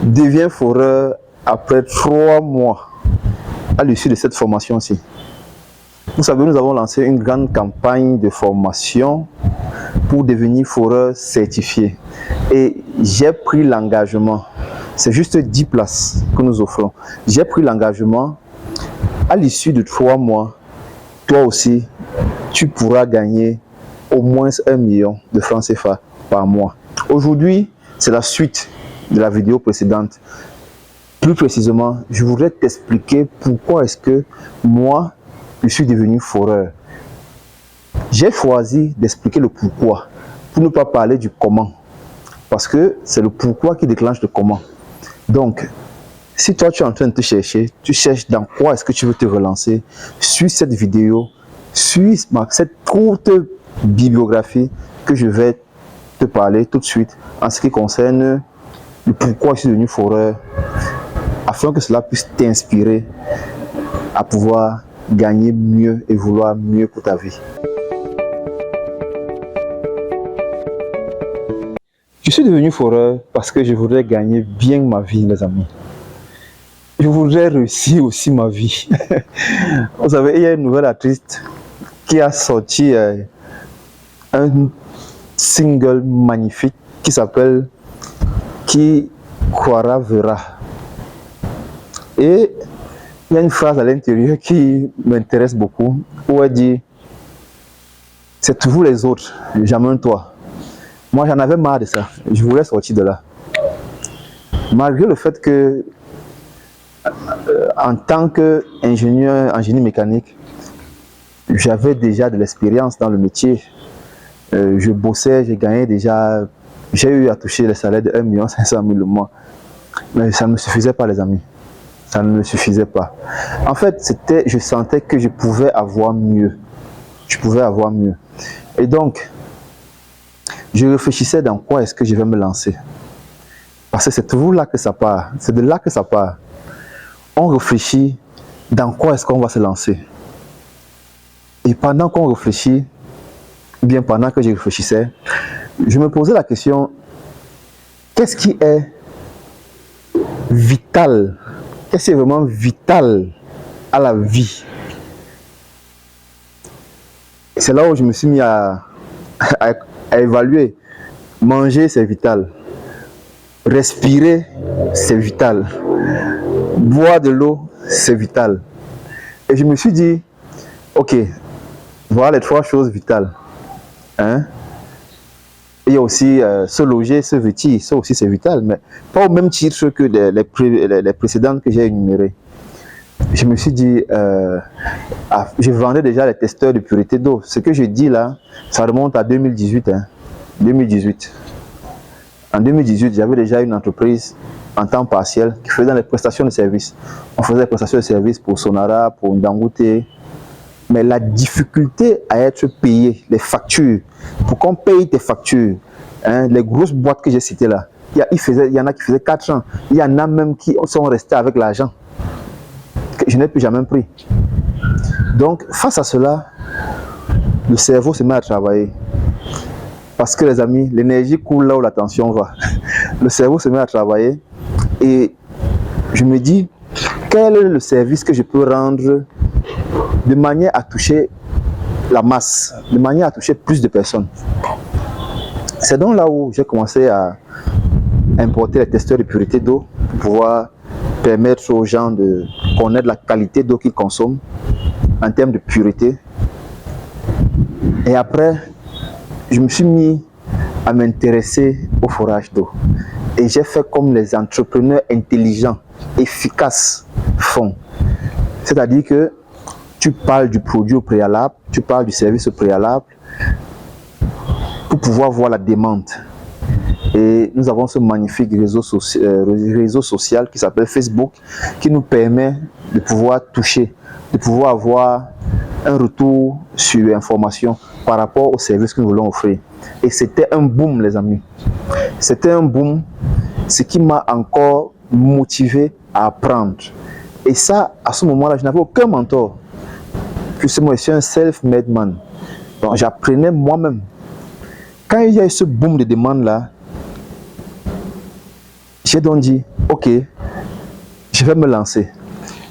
devient foreur après 3 mois à l'issue de cette formation-ci. Vous savez, nous avons lancé une grande campagne de formation pour devenir foreur certifié. Et j'ai pris l'engagement, c'est juste 10 places que nous offrons. J'ai pris l'engagement, à l'issue de 3 mois, toi aussi, tu pourras gagner au moins 1 million de francs CFA par mois. Aujourd'hui, c'est la suite de la vidéo précédente. Plus précisément, je voudrais t'expliquer pourquoi est-ce que moi, je suis devenu foreur. J'ai choisi d'expliquer le pourquoi, pour ne pas parler du comment. Parce que c'est le pourquoi qui déclenche le comment. Donc, si toi tu es en train de te chercher, tu cherches dans quoi est-ce que tu veux te relancer, suis cette vidéo, suis cette courte bibliographie que je vais te parler tout de suite en ce qui concerne le pourquoi je suis devenu foreur, afin que cela puisse t'inspirer à pouvoir gagner mieux et vouloir mieux pour ta vie. Je suis devenu foreur parce que je voudrais gagner bien ma vie, les amis. Je voudrais réussir aussi ma vie. Vous savez, il y a une nouvelle artiste qui a sorti un single magnifique qui s'appelle Qui croira verra. Et il y a une phrase à l'intérieur qui m'intéresse beaucoup, où elle dit: c'est toujours les autres, jamais toi. Moi, j'en avais marre de ça. Je voulais sortir de là. Malgré le fait que, en tant qu'ingénieur en génie mécanique, j'avais déjà de l'expérience dans le métier. Je bossais, j'ai gagné déjà, j'ai eu à toucher le salaire de 1 500 000 le mois. Mais ça ne me suffisait pas, les amis. Ça ne me suffisait pas. En fait, je sentais que je pouvais avoir mieux. Je pouvais avoir mieux. Et donc, je réfléchissais dans quoi est-ce que je vais me lancer. Parce que c'est toujours là que ça part. C'est de là que ça part. On réfléchit dans quoi est-ce qu'on va se lancer. Et pendant qu'on réfléchit, ou bien pendant que je réfléchissais, je me posais la question: qu'est-ce qui est vital? Qu'est-ce qui est vraiment vital à la vie? C'est là où je me suis mis à évaluer. Manger, c'est vital. Respirer, c'est vital. Boire de l'eau, c'est vital. Et je me suis dit, ok, voilà les 3 choses vitales. Hein? Il y a aussi se loger, se vêtir, ça aussi c'est vital, mais pas au même titre que les précédentes que j'ai énumérées. Je me suis dit, je vendais déjà les testeurs de pureté d'eau. Ce que je dis là, ça remonte à 2018. Hein. 2018. En 2018, j'avais déjà une entreprise en temps partiel qui faisait les prestations de services. On faisait les prestations de services pour Sonara, pour Dangote. Mais la difficulté à être payé, les factures, pour qu'on paye tes factures, hein, les grosses boîtes que j'ai citées là, il y en a qui faisaient 4 ans, il y en a même qui sont restés avec l'argent que je n'ai plus jamais pris. Donc, face à cela, le cerveau se met à travailler. Parce que les amis, l'énergie coule là où la tension va. Le cerveau se met à travailler et je me dis, quel est le service que je peux rendre de manière à toucher la masse, de manière à toucher plus de personnes. C'est donc là où j'ai commencé à importer les testeurs de pureté d'eau pour pouvoir permettre aux gens de connaître la qualité d'eau qu'ils consomment en termes de pureté. Et après, je me suis mis à m'intéresser au forage d'eau. Et j'ai fait comme les entrepreneurs intelligents, efficaces font. C'est-à-dire que tu parles du produit au préalable, tu parles du service au préalable pour pouvoir voir la demande. Et nous avons ce magnifique réseau social qui s'appelle Facebook, qui nous permet de pouvoir toucher, de pouvoir avoir un retour sur l'information par rapport au service que nous voulons offrir. Et c'était un boom, les amis. C'était un boom, ce qui m'a encore motivé à apprendre. Et ça, à ce moment-là, je n'avais aucun mentor. Justement, je suis un self-made man. Donc, j'apprenais moi-même. Quand il y a eu ce boom de demande là, J'ai donc dit, ok, je vais me lancer.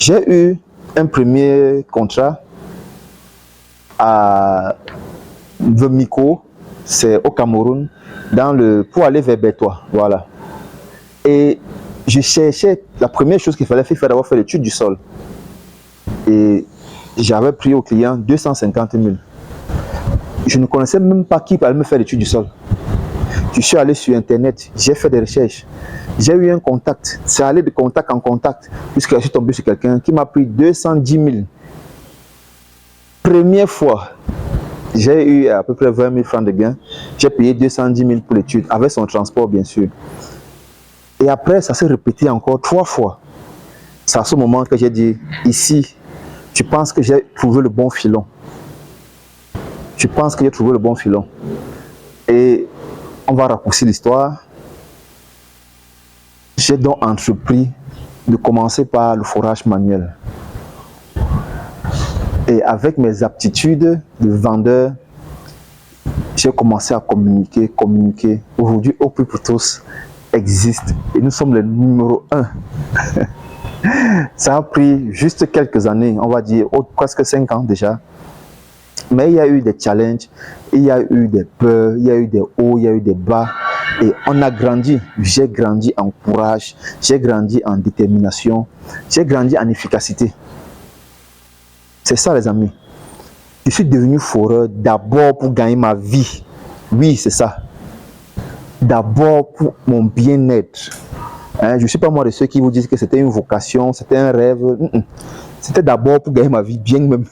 J'ai eu un premier contrat à Vemiko, c'est au Cameroun, pour aller vers Bétois, voilà. Et je cherchais, la première chose qu'il fallait faire, il fallait d'abord faire l'étude du sol. Et j'avais pris au client 250 000. Je ne connaissais même pas qui allait me faire l'étude du sol. Je suis allé sur Internet, j'ai fait des recherches. J'ai eu un contact, c'est allé de contact en contact, jusqu'à je suis tombé sur quelqu'un qui m'a pris 210 000. Première fois, j'ai eu à peu près 20 000 francs de gain. J'ai payé 210 000 pour l'étude, avec son transport bien sûr. Et après, ça s'est répété encore 3 fois. C'est à ce moment que j'ai dit, ici, tu penses que j'ai trouvé le bon filon. Je pense que j'ai trouvé le bon filon. Et on va raccourcir l'histoire. J'ai donc entrepris de commencer par le forage manuel. Et avec mes aptitudes de vendeur, j'ai commencé à communiquer. Aujourd'hui, Au Plus pour tous existe et nous sommes les numéro 1. Ça a pris juste quelques années, on va dire presque 5 ans déjà. Mais il y a eu des challenges, il y a eu des peurs, il y a eu des hauts, il y a eu des bas. Et on a grandi. J'ai grandi en courage, j'ai grandi en détermination, j'ai grandi en efficacité. C'est ça les amis. Je suis devenu foreur d'abord pour gagner ma vie. Oui, c'est ça. D'abord pour mon bien-être. Je ne suis pas moi de ceux qui vous disent que c'était une vocation, c'était un rêve. C'était d'abord pour gagner ma vie bien même.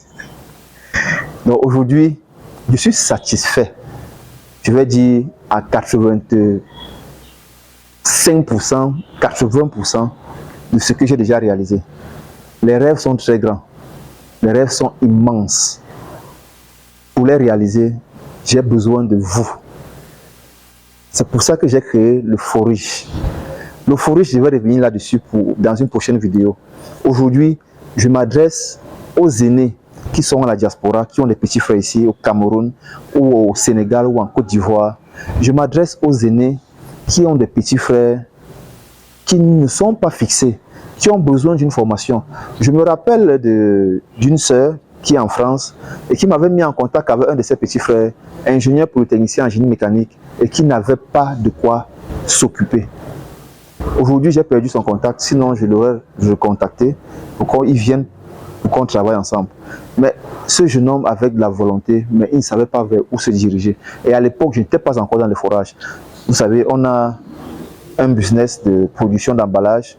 Donc aujourd'hui, je suis satisfait. Je vais dire à 85%, 80% de ce que j'ai déjà réalisé. Les rêves sont très grands. Les rêves sont immenses. Pour les réaliser, j'ai besoin de vous. C'est pour ça que j'ai créé le Forage. Le Forage, je vais revenir là-dessus dans une prochaine vidéo. Aujourd'hui, je m'adresse aux aînés qui sont à la diaspora, qui ont des petits frères ici au Cameroun, ou au Sénégal, ou en Côte d'Ivoire. Je m'adresse aux aînés qui ont des petits frères qui ne sont pas fixés, qui ont besoin d'une formation. Je me rappelle d'une sœur qui est en France et qui m'avait mis en contact avec un de ses petits frères, ingénieur polytechnicien en génie mécanique, et qui n'avait pas de quoi s'occuper. Aujourd'hui, j'ai perdu son contact, sinon je l'aurais recontacté pour qu'il vienne, pour qu'on travaille ensemble. Mais ce jeune homme avait de la volonté, mais il ne savait pas vers où se diriger. Et à l'époque, je n'étais pas encore dans le forage. Vous savez, on a un business de production d'emballage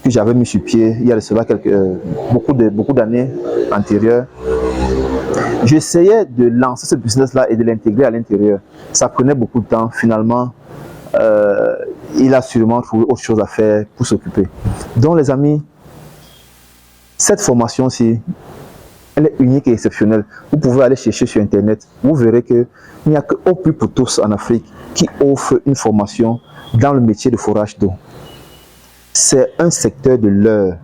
que j'avais mis sur pied il y a de cela beaucoup d'années antérieures. J'essayais de lancer ce business-là et de l'intégrer à l'intérieur. Ça prenait beaucoup de temps. Finalement, il a sûrement trouvé autre chose à faire pour s'occuper. Donc les amis, cette formation-ci, elle est unique et exceptionnelle. Vous pouvez aller chercher sur Internet. Vous verrez qu'il n'y a que Au Plus pour tous en Afrique qui offre une formation dans le métier de forage d'eau. C'est un secteur de l'heure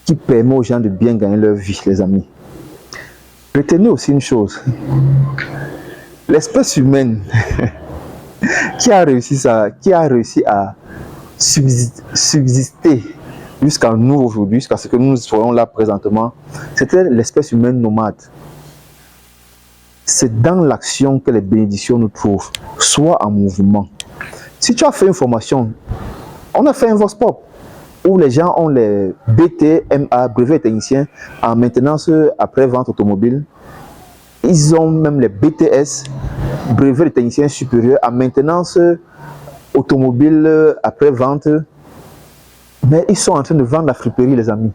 qui permet aux gens de bien gagner leur vie, les amis. Retenez aussi une chose. L'espèce humaine qui a réussi à subsister jusqu'à nous aujourd'hui, jusqu'à ce que nous soyons là présentement, c'était l'espèce humaine nomade. C'est dans l'action que les bénédictions nous trouvent, soit en mouvement. Si tu as fait une formation, on a fait un Voxpop, où les gens ont les BTMA, brevets techniciens, en maintenance après-vente automobile. Ils ont même les BTS, brevets de techniciens supérieurs, en maintenance automobile après-vente. Mais ils sont en train de vendre la friperie, les amis.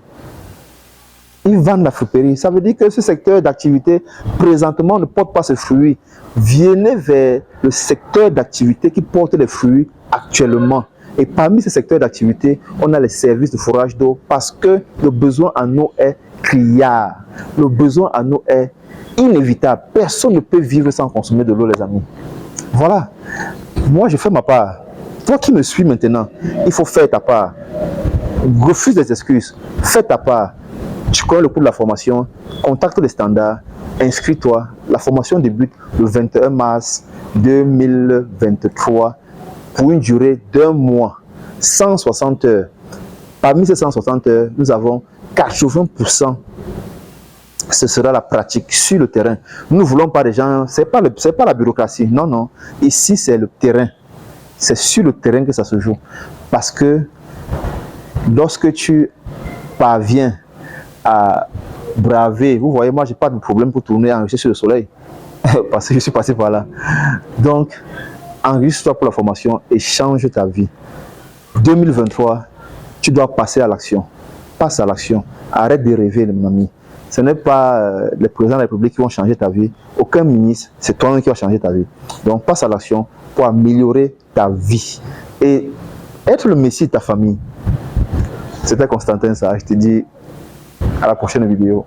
Ils vendent la friperie. Ça veut dire que ce secteur d'activité, présentement, ne porte pas ses fruits. Venez vers le secteur d'activité qui porte les fruits actuellement. Et parmi ces secteurs d'activité, on a les services de forage d'eau parce que le besoin en eau est criard. Le besoin en eau est inévitable. Personne ne peut vivre sans consommer de l'eau, les amis. Voilà. Moi, je fais ma part. Toi qui me suis maintenant, il faut faire ta part. Refuse les excuses. Fais ta part. Tu connais le coût de la formation. Contacte les standards. Inscris-toi. La formation débute le 21 mars 2023 pour une durée d'1 mois. 160 heures. Parmi ces 160 heures, nous avons 80%. Ce sera la pratique sur le terrain. Nous ne voulons pas des gens, c'est pas la bureaucratie. Non, non. Ici, c'est le terrain. C'est sur le terrain que ça se joue. Parce que lorsque tu parviens à braver, vous voyez, moi, je n'ai pas de problème pour tourner enregistrer sur le soleil. Parce que je suis passé par là. Donc, enregistre-toi pour la formation et change ta vie. 2023, tu dois passer à l'action. Passe à l'action. Arrête de rêver, mon ami. Ce n'est pas les présidents de la République qui vont changer ta vie. Aucun ministre, c'est toi qui va changer ta vie. Donc, passe à l'action pour améliorer ta vie. Et être le messie de ta famille. C'était Constantin, ça. Je te dis à la prochaine vidéo.